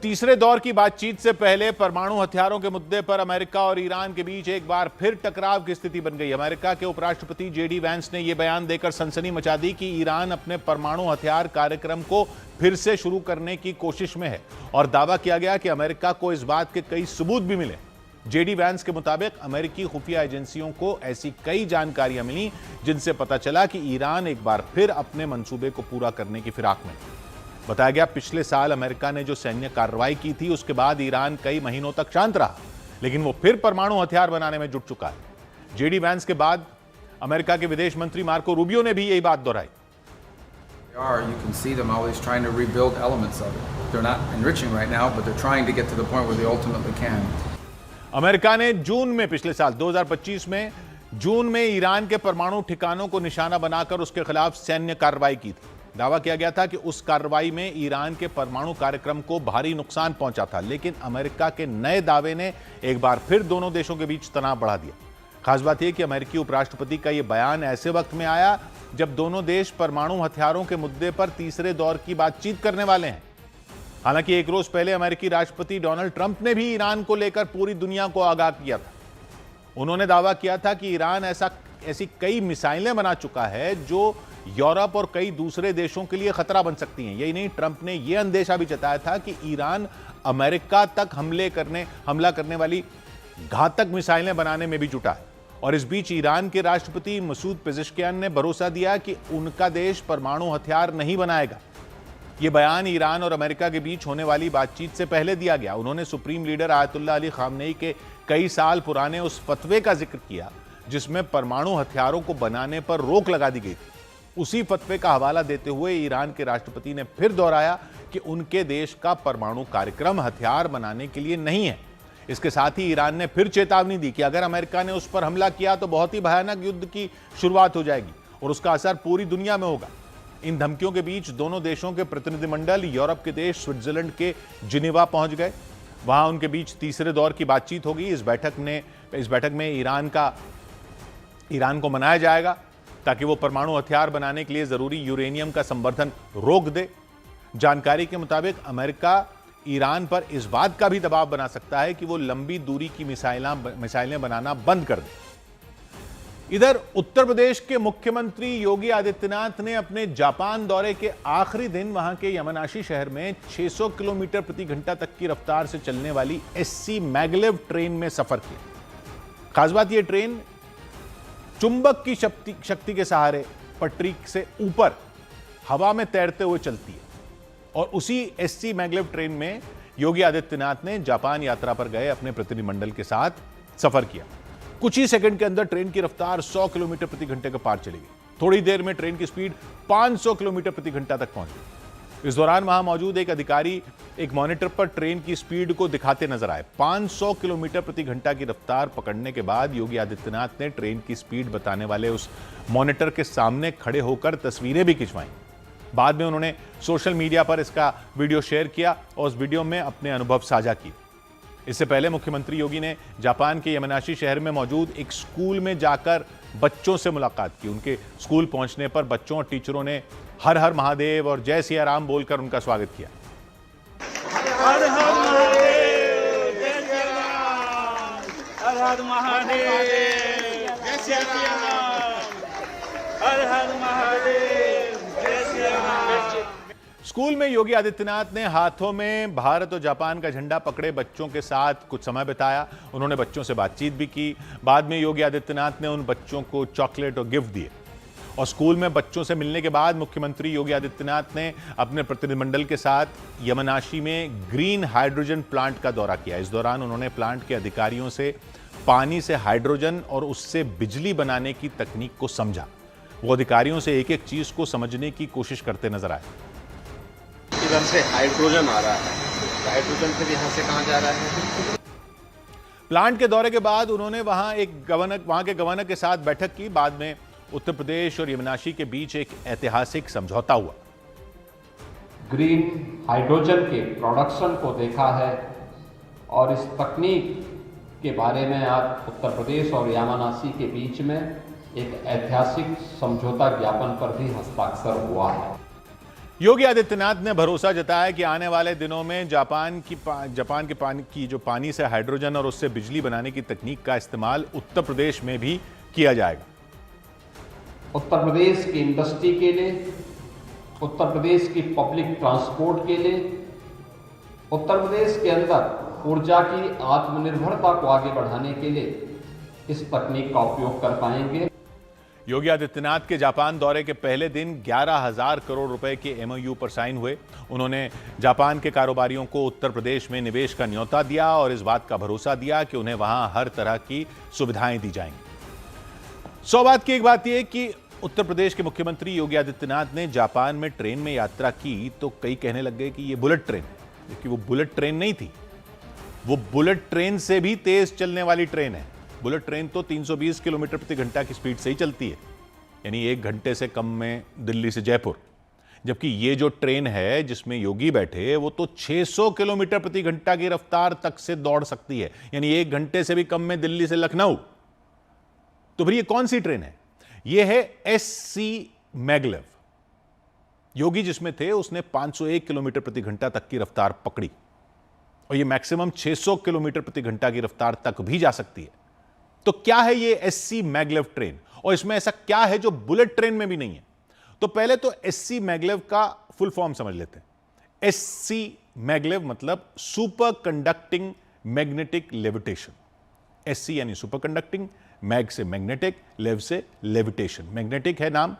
तीसरे दौर की बातचीत से पहले परमाणु हथियारों के मुद्दे पर अमेरिका और ईरान के बीच एक बार फिर टकराव की स्थिति बन गई। अमेरिका के उपराष्ट्रपति जेडी वैंस ने यह बयान देकर सनसनी मचा दी कि ईरान अपने परमाणु हथियार कार्यक्रम को फिर से शुरू करने की कोशिश में है और दावा किया गया कि अमेरिका को इस बात के कई सबूत भी मिले। जेडी वैंस के मुताबिक अमेरिकी खुफिया एजेंसियों को ऐसी कई जानकारियां मिली जिनसे पता चला कि ईरान एक बार फिर अपने मंसूबे को पूरा करने की फिराक में। बताया गया पिछले साल अमेरिका ने जो सैन्य कार्रवाई की थी उसके बाद ईरान कई महीनों तक शांत रहा, लेकिन वो फिर परमाणु हथियार बनाने में जुट चुका है। जेडी वैंस के बाद अमेरिका के विदेश मंत्री मार्को रूबियो ने भी यही बात दोहराई। You can see them always trying to rebuild elements of it. They're not enriching right now, but they're trying to get to the point where they ultimately can. America ने जून में पिछले साल 2025 में जून में ईरान के परमाणु ठिकानों को निशाना बनाकर उसके खिलाफ सैन्य कार्रवाई की थी। दावा किया गया था कि उस कार्रवाई में ईरान के परमाणु कार्यक्रम को भारी नुकसान पहुंचा था, लेकिन अमेरिका के नए दावे ने एक बार फिर दोनों देशों के बीच तनाव बढ़ा दिया। खास बात यह कि अमेरिकी उपराष्ट्रपति का यह बयान ऐसे वक्त में आया जब दोनों देश परमाणु हथियारों के मुद्दे पर तीसरे दौर की बातचीत करने वाले हैं। हालांकि एक रोज पहले अमेरिकी राष्ट्रपति डोनाल्ड ट्रंप ने भी ईरान को लेकर पूरी दुनिया को आगाह किया था। उन्होंने दावा किया था कि ईरान ऐसी कई मिसाइलें बना चुका है जो यूरोप और कई दूसरे देशों के लिए खतरा बन सकती हैं। यही नहीं, ट्रंप ने यह अंदेशा भी जताया था कि ईरान अमेरिका तक हमला करने वाली घातक मिसाइलें बनाने में भी जुटा है। और इस बीच ईरान के राष्ट्रपति मसूद पेजेश्कियान ने भरोसा दिया कि उनका देश परमाणु हथियार नहीं बनाएगा। यह बयान ईरान और अमेरिका के बीच होने वाली बातचीत से पहले दिया गया। उन्होंने supreme leader Ayatollah Ali Khamenei के कई साल पुराने उस फतवे का जिक्र किया जिसमें परमाणु हथियारों को बनाने पर रोक लगा दी गई थी। उसी फतवे का हवाला देते हुए ईरान के राष्ट्रपति ने फिर दोहराया कि उनके देश का परमाणु कार्यक्रम हथियार बनाने के लिए नहीं है। इसके साथ ही ईरान ने फिर चेतावनी दी कि अगर अमेरिका ने उस पर हमला किया तो बहुत ही भयानक युद्ध की शुरुआत हो जाएगी और उसका असर पूरी दुनिया में होगा। इन धमकियों के बीच दोनों देशों के प्रतिनिधिमंडल यूरोप के देश स्विट्जरलैंड के जिनेवा पहुंच गए। वहां उनके बीच तीसरे दौर की बातचीत होगी। इस बैठक में ईरान को मनाया जाएगा ताकि वो परमाणु हथियार बनाने के लिए जरूरी यूरेनियम का संवर्धन रोक दे। जानकारी के मुताबिक अमेरिका ईरान पर इस बात का भी दबाव बना सकता है कि वो लंबी दूरी की मिसाइलें बनाना बंद कर दे। इधर उत्तर प्रदेश के मुख्यमंत्री योगी आदित्यनाथ ने अपने जापान दौरे के आखिरी दिन वहां के यामानाशी शहर में 600 किलोमीटर प्रति घंटा तक की रफ्तार से चलने वाली एससी मैग्लेव ट्रेन में सफर किया। खास बात यह ट्रेन चुंबक की शक्ति के सहारे पटरी से ऊपर हवा में तैरते हुए चलती है और उसी एससी मैग्लेव ट्रेन में योगी आदित्यनाथ ने जापान यात्रा पर गए अपने प्रतिनिधिमंडल के साथ सफर किया। कुछ ही सेकंड के अंदर ट्रेन की रफ्तार 100 किलोमीटर प्रति घंटे के पार चली गई। थोड़ी देर में ट्रेन की स्पीड 500 किलोमीटर प्रति घंटा तक पहुंच गई। इस दौरान वहां मौजूद एक अधिकारी एक मॉनिटर पर ट्रेन की स्पीड को दिखाते नजर आए। 500 किलोमीटर प्रति घंटा की रफ्तार पकड़ने के बाद योगी आदित्यनाथ ने ट्रेन की स्पीड बताने वाले उस मॉनिटर के सामने खड़े होकर तस्वीरें भी खिंचवाईं। बाद में उन्होंने सोशल मीडिया पर इसका वीडियो शेयर किया और उस वीडियो में अपने अनुभव साझा किए। इससे पहले मुख्यमंत्री योगी ने जापान के यामानाशी शहर में मौजूद एक स्कूल में जाकर बच्चों से मुलाकात की। उनके स्कूल पहुंचने पर बच्चों और टीचरों ने हर हर महादेव और जय सिया राम बोलकर उनका स्वागत किया। हर हर महादेव, जय सिया राम, हर हर महादेव, जय सिया राम, हर हर महादेव, जय सिया राम। स्कूल में योगी आदित्यनाथ ने हाथों में भारत और जापान का झंडा पकड़े बच्चों के साथ कुछ समय बिताया। उन्होंने बच्चों से बातचीत भी की। बाद में योगी आदित्यनाथ ने उन बच्चों को चॉकलेट और गिफ्ट दिए। और स्कूल में बच्चों से मिलने के बाद मुख्यमंत्री योगी आदित्यनाथ ने अपने प्रतिनिधिमंडल के साथ यामानाशी में ग्रीन हाइड्रोजन प्लांट का दौरा किया। इस दौरान उन्होंने प्लांट के अधिकारियों से पानी से हाइड्रोजन और उससे बिजली बनाने की तकनीक को समझा। वो अधिकारियों से एक एक चीज को समझने की कोशिश करते नजर आए। इधर से हाइड्रोजन आ रहा है, हाइड्रोजन फिर यहाँ से कहाँ जा रहा है? प्लांट के दौरे के बाद उन्होंने वहां के गवर्नर के साथ बैठक की। बाद में उत्तर प्रदेश और यामानाशी के बीच एक ऐतिहासिक समझौता हुआ। ग्रीन हाइड्रोजन के प्रोडक्शन को देखा है और इस तकनीक के बारे में आज उत्तर प्रदेश और यामानाशी के बीच में एक ऐतिहासिक समझौता ज्ञापन पर भी हस्ताक्षर हुआ है। योगी आदित्यनाथ ने भरोसा जताया कि आने वाले दिनों में जापान के पानी की जो पानी से हाइड्रोजन और उससे बिजली बनाने की तकनीक का इस्तेमाल उत्तर प्रदेश में भी किया जाएगा। उत्तर प्रदेश की इंडस्ट्री के लिए, उत्तर प्रदेश की पब्लिक ट्रांसपोर्ट के लिए, उत्तर प्रदेश के अंदर ऊर्जा की आत्मनिर्भरता को आगे बढ़ाने के लिए इस तकनीक का उपयोग कर पाएंगे। योगी आदित्यनाथ के जापान दौरे के पहले दिन 11,000 करोड़ रुपए के एमओयू पर साइन हुए। उन्होंने जापान के कारोबारियों को उत्तर प्रदेश में निवेश का न्योता दिया और इस बात का भरोसा दिया कि उन्हें वहां हर तरह की सुविधाएं दी जाएंगी। 100 बात की एक बात यह कि उत्तर प्रदेश के मुख्यमंत्री योगी आदित्यनाथ ने जापान में ट्रेन में यात्रा की तो कई कहने लग गए कि यह बुलेट ट्रेन है, क्योंकि वो बुलेट ट्रेन नहीं थी, वो बुलेट ट्रेन से भी तेज चलने वाली ट्रेन है। बुलेट ट्रेन तो 320 किलोमीटर प्रति घंटा की स्पीड से ही चलती है, यानी 1 घंटे से कम में दिल्ली से जयपुर, जबकि ये जो ट्रेन है जिसमें योगी बैठे वो तो 600 किलोमीटर प्रति घंटा की रफ्तार तक से दौड़ सकती है, यानी 1 घंटे से भी कम में दिल्ली से लखनऊ। तो फिर ये कौन सी ट्रेन है? ये है एससी मैगलेव। योगी जिसमें थे उसने 501 किलोमीटर प्रति घंटा तक की रफ्तार पकड़ी और ये मैक्सिमम 600 किलोमीटर प्रति घंटा की रफ्तार तक भी जा सकती है। तो क्या है ये एससी मैगलेव ट्रेन और इसमें ऐसा क्या है जो बुलेट ट्रेन में भी नहीं है? तो पहले तो एससी मैगलेव का फुल फॉर्म समझ लेते हैं। एससी मैगलेव मतलब super conducting magnetic levitation. SC यानी सुपर कंडक्टिंग, मैग से मैग्नेटिक, लेव से लेविटेशन। मैग्नेटिक है नाम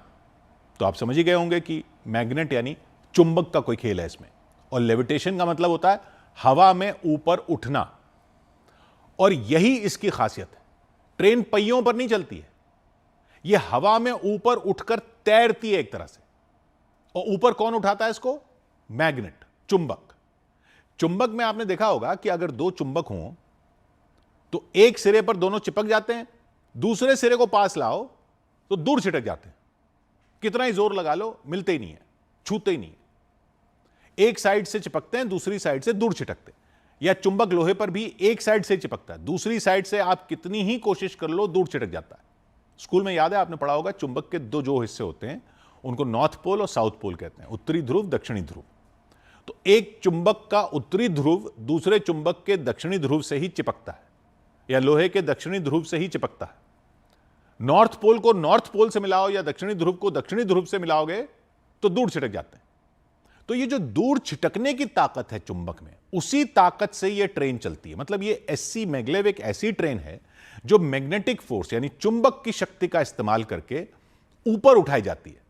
तो आप समझ ही गए होंगे कि मैग्नेट यानी चुंबक का कोई खेल है इसमें, और लेविटेशन का मतलब होता है हवा में ऊपर उठना। और यही इसकी खासियत है। ट्रेन पहियों पर नहीं चलती है, यह हवा में ऊपर उठकर तैरती है एक तरह से। और ऊपर कौन उठाता है इसको? मैग्नेट, चुंबक। चुंबक में आपने देखा होगा कि अगर 2 चुंबक हों तो एक सिरे पर दोनों चिपक जाते हैं, दूसरे सिरे को पास लाओ तो दूर छिटक जाते हैं। कितना ही जोर लगा लो मिलते ही नहीं है, छूते ही नहीं है। एक साइड से चिपकते हैं, दूसरी साइड से दूर छिटकते हैं। या चुंबक लोहे पर भी एक साइड से चिपकता है, दूसरी साइड से आप कितनी ही कोशिश कर लो दूर छिटक जाता है। स्कूल में याद है आपने पढ़ा होगा चुंबक के 2 जो हिस्से होते हैं उनको नॉर्थ पोल और साउथ पोल कहते हैं, उत्तरी ध्रुव दक्षिणी ध्रुव। तो एक चुंबक का उत्तरी ध्रुव दूसरे चुंबक के दक्षिणी ध्रुव से ही चिपकता है, या लोहे के दक्षिणी ध्रुव से ही चिपकता है। नॉर्थ पोल को नॉर्थ पोल से मिलाओ या दक्षिणी ध्रुव को दक्षिणी ध्रुव से मिलाओगे तो दूर छिटक जाते हैं। तो ये जो दूर छिटकने की ताकत है चुंबक में, उसी ताकत से ये ट्रेन चलती है। मतलब ये एससी मैगलेव एक ऐसी ट्रेन है जो मैग्नेटिक फोर्स यानी चुंबक की शक्ति का इस्तेमाल करके ऊपर उठाई जाती है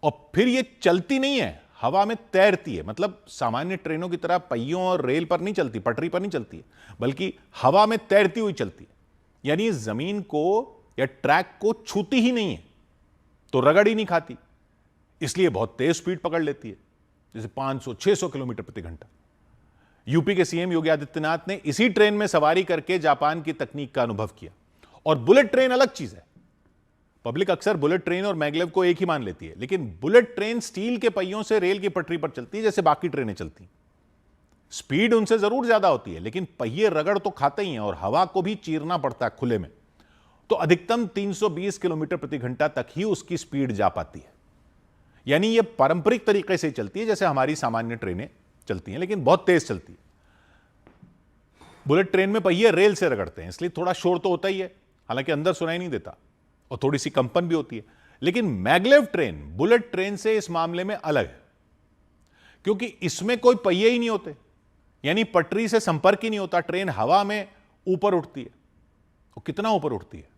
और फिर ये चलती नहीं है, हवा में तैरती है। मतलब सामान्य ट्रेनों की तरह पहियों और रेल पर नहीं चलती, पटरी पर नहीं चलती है, बल्कि हवा में तैरती हुई चलती है। यानी जमीन को या ट्रैक को छूती ही नहीं है, तो रगड़ ही नहीं खाती, इसलिए बहुत तेज स्पीड पकड़ लेती है, जैसे 500-600 किलोमीटर प्रति घंटा। यूपी के सीएम योगी आदित्यनाथ ने इसी ट्रेन में सवारी करके जापान की तकनीक का अनुभव किया। और बुलेट ट्रेन अलग चीज है। पब्लिक अक्सर बुलेट ट्रेन और मैगलेव को एक ही मान लेती है, लेकिन बुलेट ट्रेन स्टील के पहियों से रेल की पटरी पर चलती है जैसे बाकी ट्रेनें चलती। स्पीड उनसे जरूर ज्यादा होती है, लेकिन पहिए रगड़ तो खाते ही हैं और हवा को भी चीरना पड़ता है खुले में। तो अधिकतम 320 किलोमीटर प्रति घंटा तक ही उसकी स्पीड जा पाती है। यानी यह पारंपरिक तरीके से चलती है जैसे हमारी सामान्य ट्रेनें चलती हैं, लेकिन बहुत तेज चलती है। बुलेट ट्रेन में पहिए रेल से रगड़ते हैं, इसलिए थोड़ा शोर तो होता ही है, हालांकि अंदर सुनाई नहीं देता, और थोड़ी सी कंपन भी होती है। लेकिन मैगलेव ट्रेन बुलेट ट्रेन से इस मामले में अलग है, क्योंकि इसमें कोई पहिए ही नहीं होते, यानी पटरी से संपर्क ही नहीं होता। ट्रेन हवा में ऊपर उठती है। और कितना ऊपर उठती है?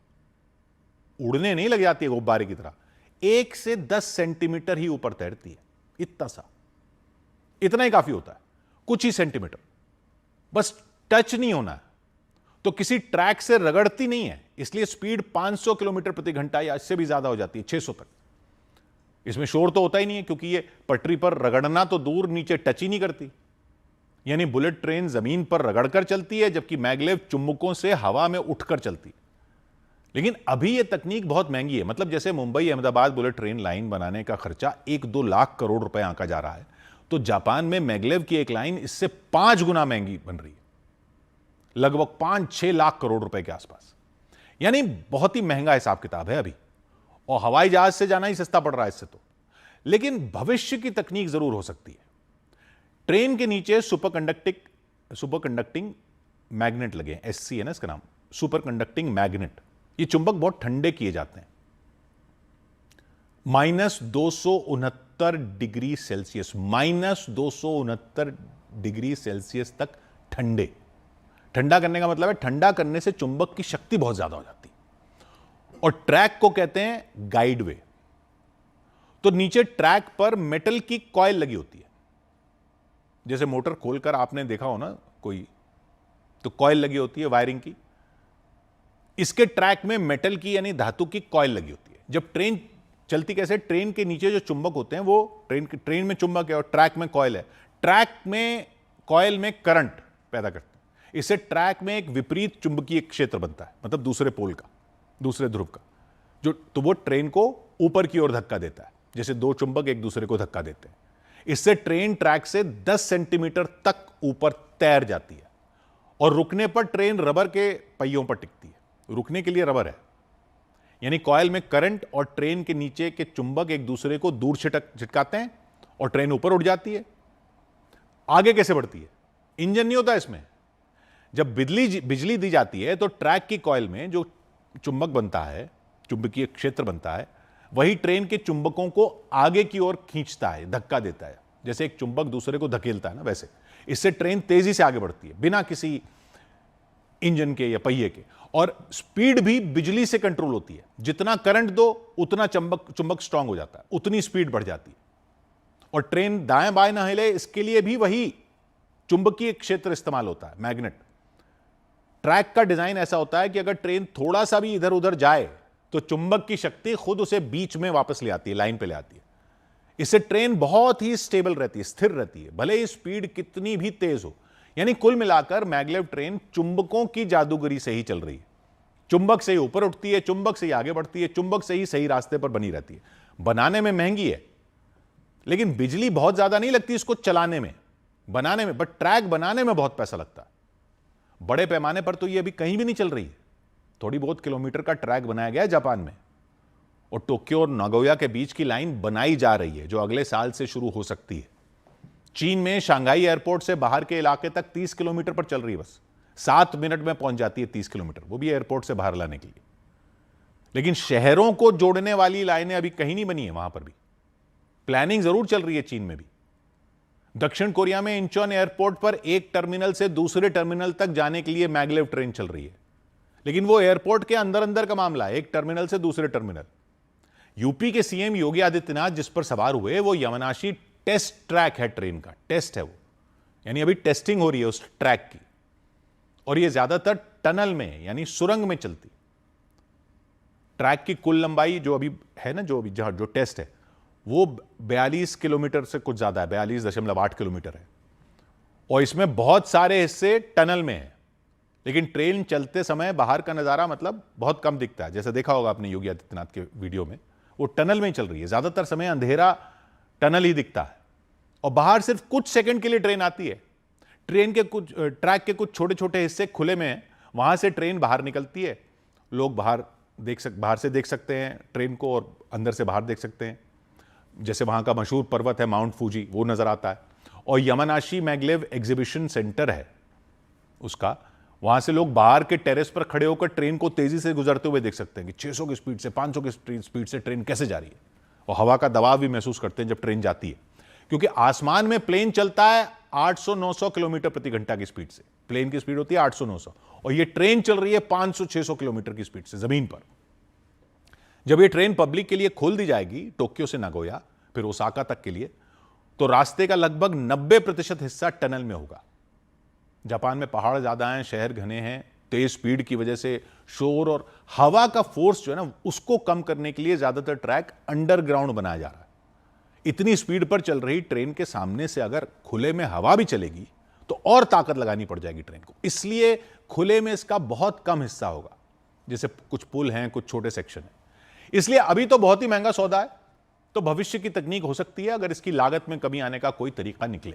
उड़ने नहीं लग जाती है गुब्बारे की तरह, 1 से 10 सेंटीमीटर ही ऊपर तैरती है। इतना सा, इतना ही काफी होता है, कुछ ही सेंटीमीटर, बस टच नहीं होना है। तो किसी ट्रैक से रगड़ती नहीं है, इसलिए स्पीड 500 किलोमीटर प्रति घंटा या इससे भी ज्यादा हो जाती है, 600 तक। इसमें शोर तो होता ही नहीं है, क्योंकि ये पटरी पर रगड़ना तो दूर, नीचे टच ही नहीं करती। यानी बुलेट ट्रेन जमीन पर रगड़कर चलती है, जबकि मैगलेव चुंबकों से हवा में उठकर चलती है। लेकिन अभी यह तकनीक बहुत महंगी है। मतलब जैसे Mumbai Ahmedabad bullet train line बनाने का खर्चा 1-2 लाख करोड़ रुपए आंका जा रहा है, तो जापान में मैगलेव की एक लाइन इससे 5 गुना महंगी बन रही है, लगभग 5-6 लाख करोड़ रुपए के आसपास। यानी बहुत ही महंगा हिसाब किताब है अभी, और हवाई जहाज से जाना ही सस्ता पड़ रहा है इससे तो। लेकिन भविष्य की तकनीक जरूर हो सकती है। ट्रेन के नीचे सुपर कंडक्टिंग मैग्नेट लगे हैं, SC है ना इसका नाम, सुपर कंडक्टिंग मैग्नेट। ये चुंबक बहुत ठंडे किए जाते हैं, -269 डिग्री सेल्सियस, -269 डिग्री सेल्सियस तक ठंडे। ठंडा करने का मतलब है ठंडा करने से चुंबक की शक्ति बहुत ज्यादा हो जाती है। और ट्रैक को कहते हैं गाइड वे। तो नीचे ट्रैक पर मेटल की कॉइल लगी होती है, जैसे मोटर खोलकर आपने देखा हो ना कोई, तो कॉइल लगी होती है वायरिंग की। इसके ट्रैक में मेटल की यानी धातु की कॉइल लगी होती है। जब ट्रेन चलती कैसे, ट्रेन के नीचे जो चुंबक होते हैं वो ट्रेन में चुंबक है और ट्रैक में कॉइल है। ट्रैक में कॉइल में करंट पैदा करते हैं, इससे ट्रैक में एक विपरीत चुंबकीय क्षेत्र बनता है, मतलब दूसरे पोल का, दूसरे ध्रुव का, जो तो वो ट्रेन को ऊपर की ओर धक्का देता है, जैसे दो चुंबक एक दूसरे को धक्का देते हैं। इससे ट्रेन ट्रैक से 10 सेंटीमीटर तक ऊपर तैर जाती है और रुकने पर ट्रेन रबर के पहियों पर टिकती है। रुकने के लिए रबर है, यानी कॉइल में करंट और ट्रेन के नीचे के चुंबक एक दूसरे को दूर छिटकाते हैं और ट्रेन ऊपर उड़ जाती है। आगे कैसे बढ़ती है? इंजन नहीं होता इसमें। जब बिजली दी जाती है तो ट्रैक की कॉइल में जो चुंबक बनता है, चुंबकीय क्षेत्र बनता है, वही ट्रेन के चुंबकों को आगे की ओर खींचता है, धक्का देता है, जैसे एक चुंबक दूसरे को धकेलता है ना, वैसे। इससे ट्रेन तेजी से आगे बढ़ती है बिना किसी इंजन के या पहिए के। और स्पीड भी बिजली से कंट्रोल होती है। जितना करंट दो उतना चुंबक स्ट्रांग हो जाता है, उतनी स्पीड बढ़ जाती है। और ट्रेन दाएं बाएं न हिले, इसके लिए भी वही चुंबकीय क्षेत्र इस्तेमाल होता है, मैग्नेट। ट्रैक का डिजाइन ऐसा होता है कि अगर ट्रेन थोड़ा सा भी इधर उधर जाए तो चुंबक की शक्ति खुद उसे बीच में वापस ले आती है, लाइन पे ले आती है। इससे ट्रेन बहुत ही स्टेबल रहती है, स्थिर रहती है, भले ही स्पीड कितनी भी तेज हो। यानी कुल मिलाकर मैग्लेव ट्रेन चुंबकों की जादूगरी से ही चल रही है। चुंबक से ही ऊपर उठती है, चुंबक से ही आगे बढ़ती है, चुंबक से ही सही रास्ते पर बनी रहती है। बनाने में महंगी है, लेकिन बिजली बहुत ज्यादा नहीं लगती इसको चलाने में, बनाने में। बट ट्रैक बनाने में बहुत पैसा लगता है। बड़े पैमाने पर तो ये अभी कहीं भी नहीं चल रही है। थोड़ी बहुत किलोमीटर का ट्रैक बनाया गया है जापान में, और टोक्यो और नागोया के बीच की लाइन बनाई जा रही है, जो अगले साल से शुरू हो सकती है। चीन में शंघाई एयरपोर्ट से बाहर के इलाके तक 30 किलोमीटर पर चल रही है, बस 7 मिनट में पहुंच जाती है 30 किलोमीटर, वो भी एयरपोर्ट से बाहर लाने के लिए। लेकिन शहरों को जोड़ने वाली लाइनें अभी कहीं नहीं बनी है, वहां पर भी प्लानिंग जरूर चल रही है चीन में भी। दक्षिण कोरिया में इंचोन एयरपोर्ट पर एक टर्मिनल से दूसरे टर्मिनल तक जाने के लिए मैग्लेव ट्रेन चल रही है, लेकिन वो एयरपोर्ट के अंदर अंदर का मामला है, एक टर्मिनल से दूसरे टर्मिनल। यूपी के सीएम योगी आदित्यनाथ जिस पर सवार हुए वो यमनाशी टेस्ट ट्रैक है, ट्रेन का टेस्ट है वो, यानी अभी टेस्टिंग हो रही है उस ट्रैक की। और ये ज्यादातर टनल में यानी सुरंग में चलती। ट्रैक की कुल लंबाई जो अभी है ना, जो टेस्ट है, वो 42 किलोमीटर से कुछ ज्यादा है, 42.8 किलोमीटर है। और इसमें बहुत सारे हिस्से टनल में है, लेकिन ट्रेन चलते समय बाहर का नजारा मतलब बहुत कम दिखता है। जैसे देखा होगा आपने योगी आदित्यनाथ के वीडियो में, वो टनल में ही चल रही है, ज्यादातर समय अंधेरा टनल ही दिखता है। और बाहर सिर्फ कुछ सेकंड के लिए ट्रेन आती है। ट्रेन के ट्रैक के कुछ छोटे छोटे हिस्से खुले में हैं, वहां से ट्रेन बाहर निकलती है। लोग बाहर से देख सकते हैं ट्रेन को, और अंदर से बाहर देख सकते हैं। जैसे वहां का मशहूर पर्वत है माउंट फूजी, वो नजर आता है। और यमनाशी मैग्लेव एग्जीबिशन सेंटर है उसका, वहां से लोग बाहर के टेरेस पर खड़े होकर ट्रेन को तेजी से गुजरते हुए देख सकते हैं कि 600 की स्पीड से 500 की स्पीड से ट्रेन कैसे जा रही है। और हवा का दबाव भी महसूस करते हैं जब ट्रेन जाती है, क्योंकि आसमान में प्लेन चलता है 800-900 किलोमीटर प्रति घंटा की स्पीड से। प्लेन की स्पीड होती है 800-900, और ये ट्रेन चल रही है 500-600 किलोमीटर की स्पीड से जमीन पर। जब ये ट्रेन पब्लिक के लिए खोल दी जाएगी, टोक्यो से नागोया फिर ओसाका तक के लिए, तो रास्ते का लगभग 90% हिस्सा टनल में होगा। जापान में पहाड़ ज्यादा हैं, शहर घने हैं, तेज स्पीड की वजह से शोर और हवा का फोर्स जो है ना, उसको कम करने के लिए ज्यादातर ट्रैक अंडरग्राउंड बनाया जा रहा है। इतनी स्पीड पर चल रही ट्रेन के सामने से अगर खुले में हवा भी चलेगी तो और ताकत लगानी पड़ जाएगी ट्रेन को। इसलिए खुले में इसका बहुत कम हिस्सा होगा, जैसे कुछ पुल हैं, कुछ छोटे सेक्शन हैं। इसलिए अभी तो बहुत ही महंगा सौदा है, तो भविष्य की तकनीक हो सकती है अगर इसकी लागत में कमी आने का कोई तरीका निकले।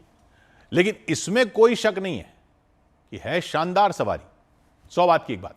लेकिन इसमें कोई शक नहीं है कि है शानदार सवारी। 100 बात की एक बात।